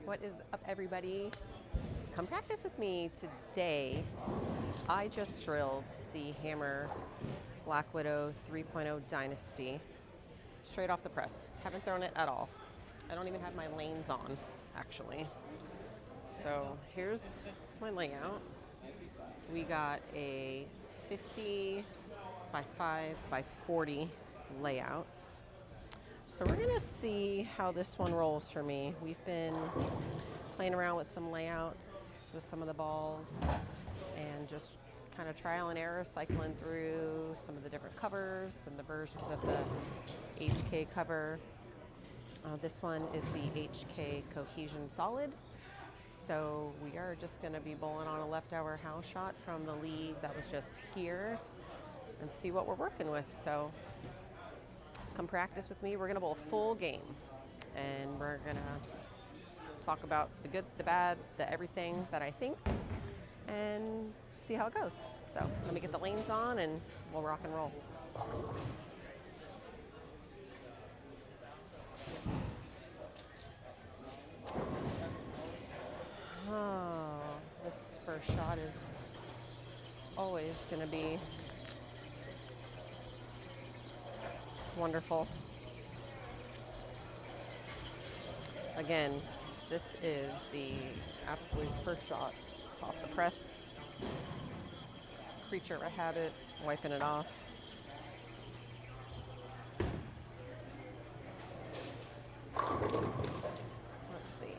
What is up, everybody? Come practice with me today. I just drilled the Hammer Black Widow 3.0 Dynasty straight off the press. Haven't thrown it at all. I don't even have my lanes on, actually. So here's my layout. We got a 50 by 5 by 40 layout. So we're gonna see how this one rolls for me. We've been playing around with some layouts with some of the balls and just kind of trial and error, cycling through some of the different covers and the versions of the HK cover. This one is the HK Cohesion Solid. So we are just gonna be bowling on a left hour house shot from the lead that was just here and see what we're working with. So come practice with me. We're gonna bowl a full game and we're gonna talk about the good, the bad, the everything that I think and see how it goes. So let me get the lanes on and we'll rock and roll. Oh, this first shot is always gonna be wonderful. Again, this is the absolute first shot off the press. Creature of a habit, wiping it off. Let's see.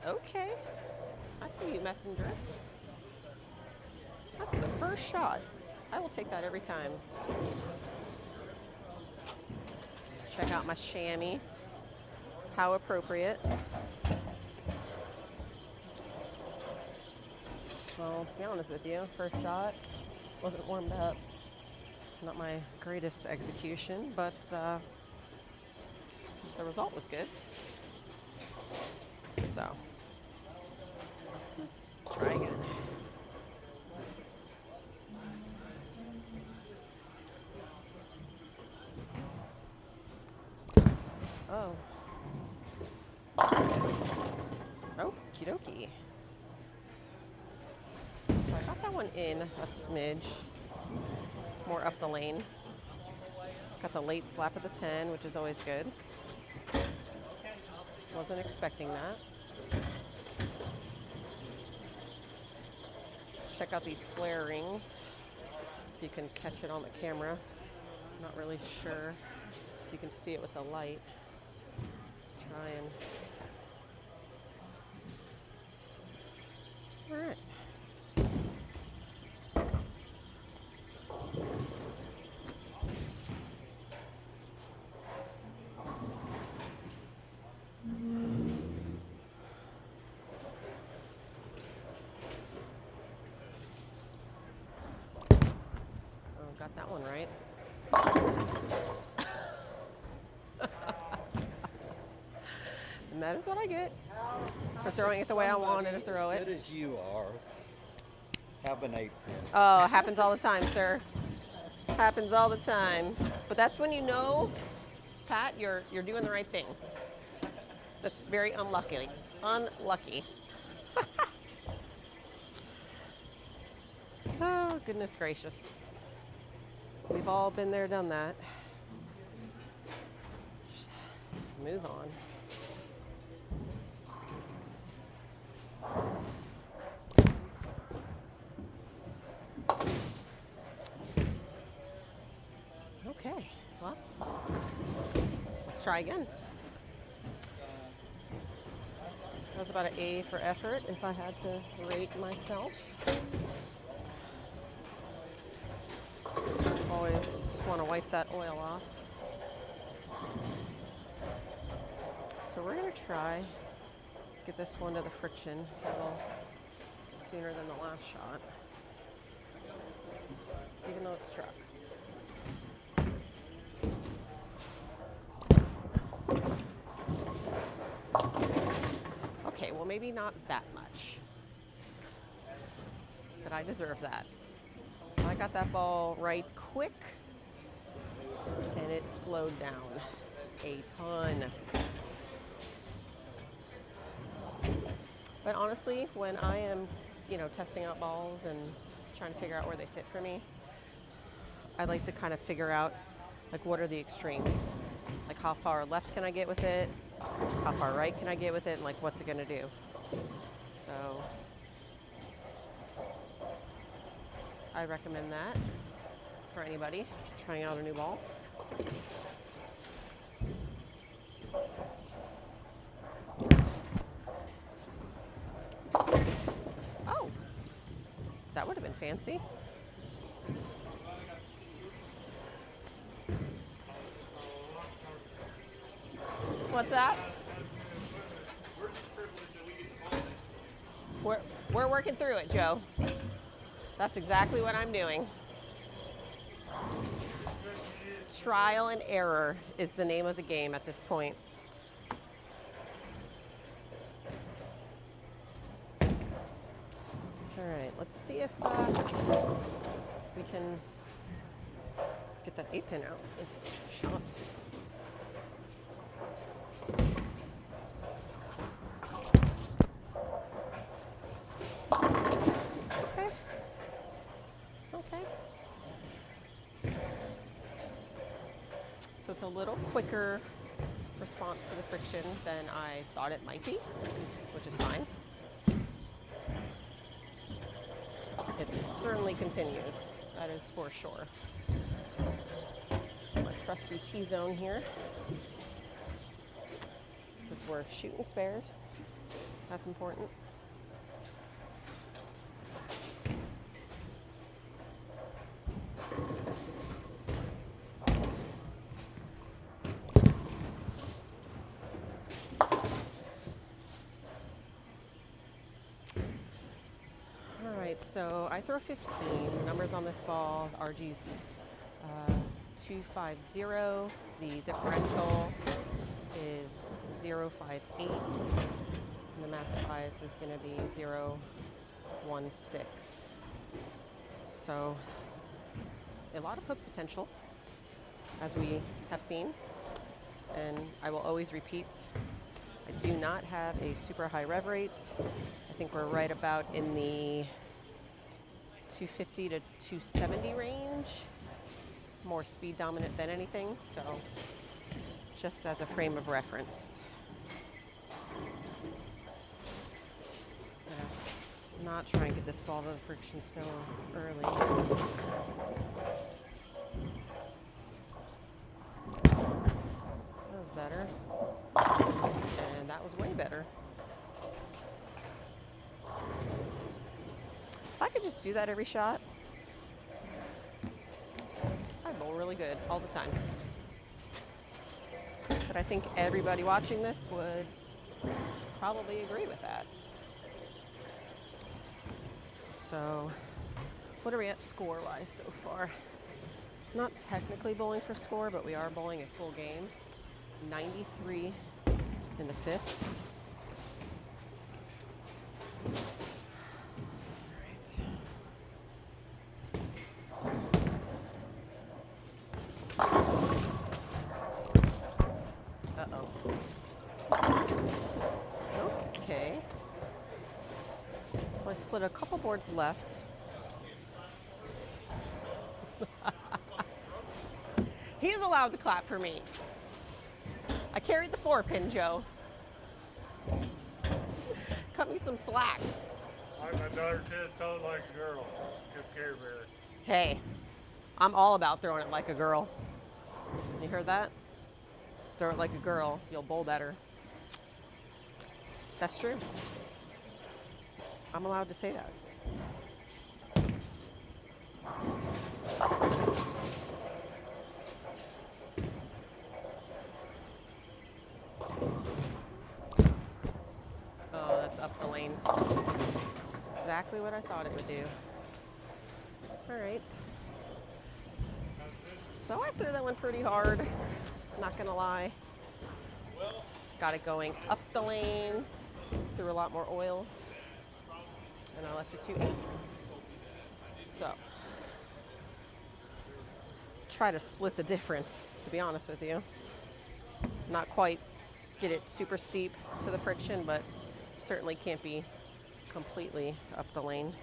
Okay, I see you, messenger. That's the first shot. I will take that every time. Check out my chamois. How appropriate. Well, to be honest with you, first shot wasn't warmed up. Not my greatest execution, but the result was good. So, let's try again. Oh. Okie dokie. So I got that one in a smidge more up the lane. Got the late slap of the 10, which is always good. Wasn't expecting that. Check out these flare rings. If you can catch it on the camera. Not really sure if you can see it with the light. Try and... All right. Oh, got that one right. And that is what I get for throwing it the way I wanted to throw it. As good as you are, have an 8-pin. Oh, happens all the time, sir. Happens all the time. But that's when you know, Pat, you're doing the right thing. Just very unlucky. Unlucky. Oh, goodness gracious. We've all been there, done that. Just move on. Okay, well, let's try again. That was about an A for effort if I had to rate myself. Always want to wipe that oil off. So we're going to try get this one to the friction a little sooner than the last shot, even though it's struck. Okay, well maybe not that much. that I deserve that. I got that ball right quick, and it slowed down a ton. But honestly, when I am, testing out balls and trying to figure out where they fit for me, I like to kind of figure out, like, what are the extremes? Like, how far left can I get with it? How far right can I get with it? And, like, what's it going to do? So I recommend that for anybody trying out a new ball. Oh, that would have been fancy. What's that? We're working through it, Joe. That's exactly what I'm doing. Trial and error is the name of the game at this point. All right, let's see if we can get that 8-pin out this shot. So it's a little quicker response to the friction than I thought it might be, which is fine. It certainly continues, that is for sure. My trusty T-zone here, because we're shooting spares. That's important. So I throw 15. The numbers on this ball, RG's 250. The differential is 058. And the mass bias is going to be 016. So a lot of hook potential, as we have seen. And I will always repeat, I do not have a super high rev rate. I think we're right about in the 250 to 270 range, more speed dominant than anything, so just as a frame of reference. Not trying to get this ball to the friction so early. That was better, and that was way better. If I could just do that every shot, I'd bowl really good all the time. But I think everybody watching this would probably agree with that. So, what are we at score-wise so far? Not technically bowling for score, but we are bowling a full game. 93 in the fifth. Okay. Well, I slid a couple boards left. He's allowed to clap for me. I carried the 4-pin, Joe. Cut me some slack. Like my daughter said, throw it like a girl. Good Care Bear. Hey, I'm all about throwing it like a girl. You heard that? Throw it like a girl, you'll bowl better. That's true. I'm allowed to say that. Oh, that's up the lane. Exactly what I thought it would do. All right. So I threw that one pretty hard, not gonna lie. Got it going up the lane, threw a lot more oil, and I left it 2-8. So, try to split the difference, to be honest with you. Not quite get it super steep to the friction, but certainly can't be completely up the lane.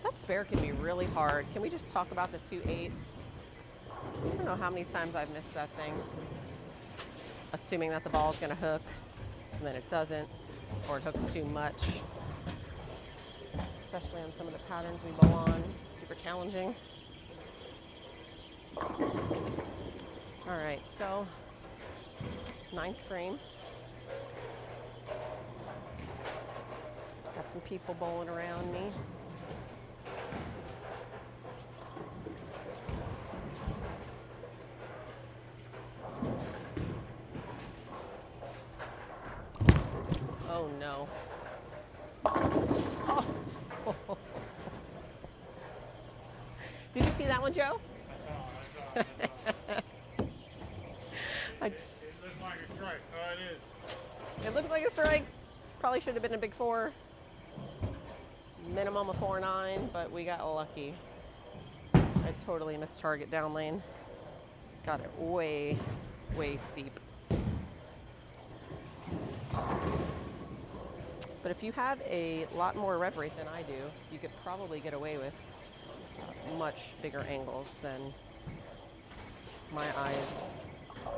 That spare can be really hard. Can we just talk about the 2.8? I don't know how many times I've missed that thing. Assuming that the ball's gonna hook, and then it doesn't, or it hooks too much. Especially on some of the patterns we bowl on. Super challenging. All right, so 9th frame. Got some people bowling around me. Oh no. Oh. Did you see that one, Joe? I saw it. It looks like a strike. Oh, it is. It looks like a strike. Probably should have been a big 4. Minimum of 4.9, but we got lucky. I totally missed target down lane. Got it way, way steep. But if you have a lot more rev rate than I do, you could probably get away with much bigger angles than my eyes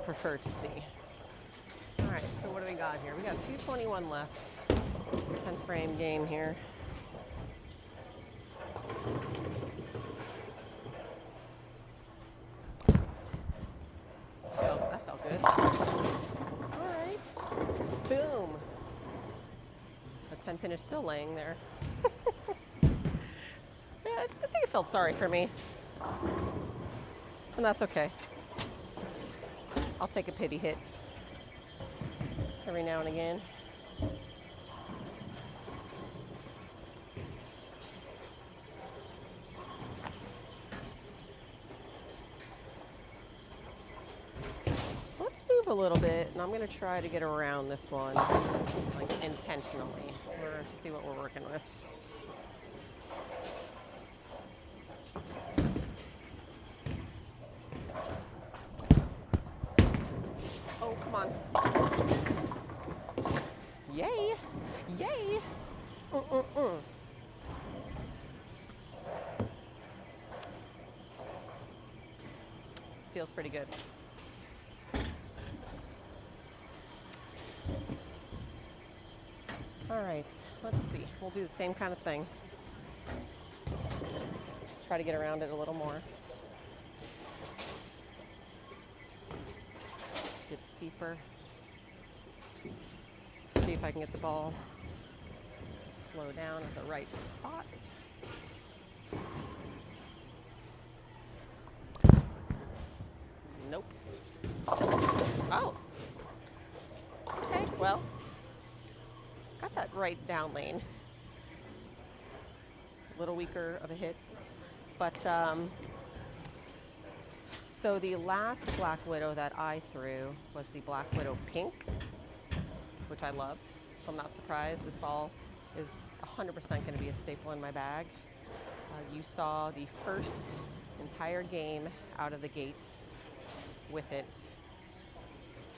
prefer to see. All right, so what do we got here? We got 2:21 left. 10 frame game here. Oh, that felt good. All right, boom. The 10 pin is still laying there. Yeah, I think it felt sorry for me. And that's okay. I'll take a pity hit every now and again. Let's move a little bit, and I'm going to try to get around this one, like intentionally, or see what we're working with. Oh, come on. Yay! Yay! Feels pretty good. All right, let's see. We'll do the same kind of thing. Try to get around it a little more. Get steeper. See if I can get the ball slow down at the right spot. Nope. Oh. Okay, well, got that right down lane. A little weaker of a hit, but so the last Black Widow that I threw was the Black Widow Pink, which I loved. So I'm not surprised. This ball is 100% going to be a staple in my bag. You saw the first entire game out of the gate with it.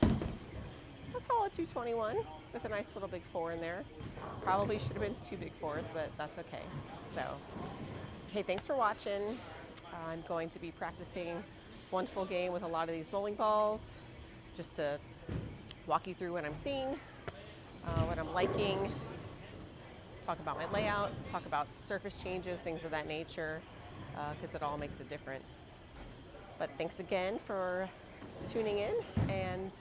A solid 221 with a nice little big 4 in there. Probably should have been 2 big 4s, but that's okay. So, hey, thanks for watching. I'm going to be practicing one full game with a lot of these bowling balls, just to walk you through what I'm seeing, what I'm liking, talk about my layouts, talk about surface changes, things of that nature, because it all makes a difference. But thanks again for tuning in, and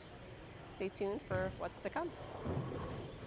stay tuned for what's to come.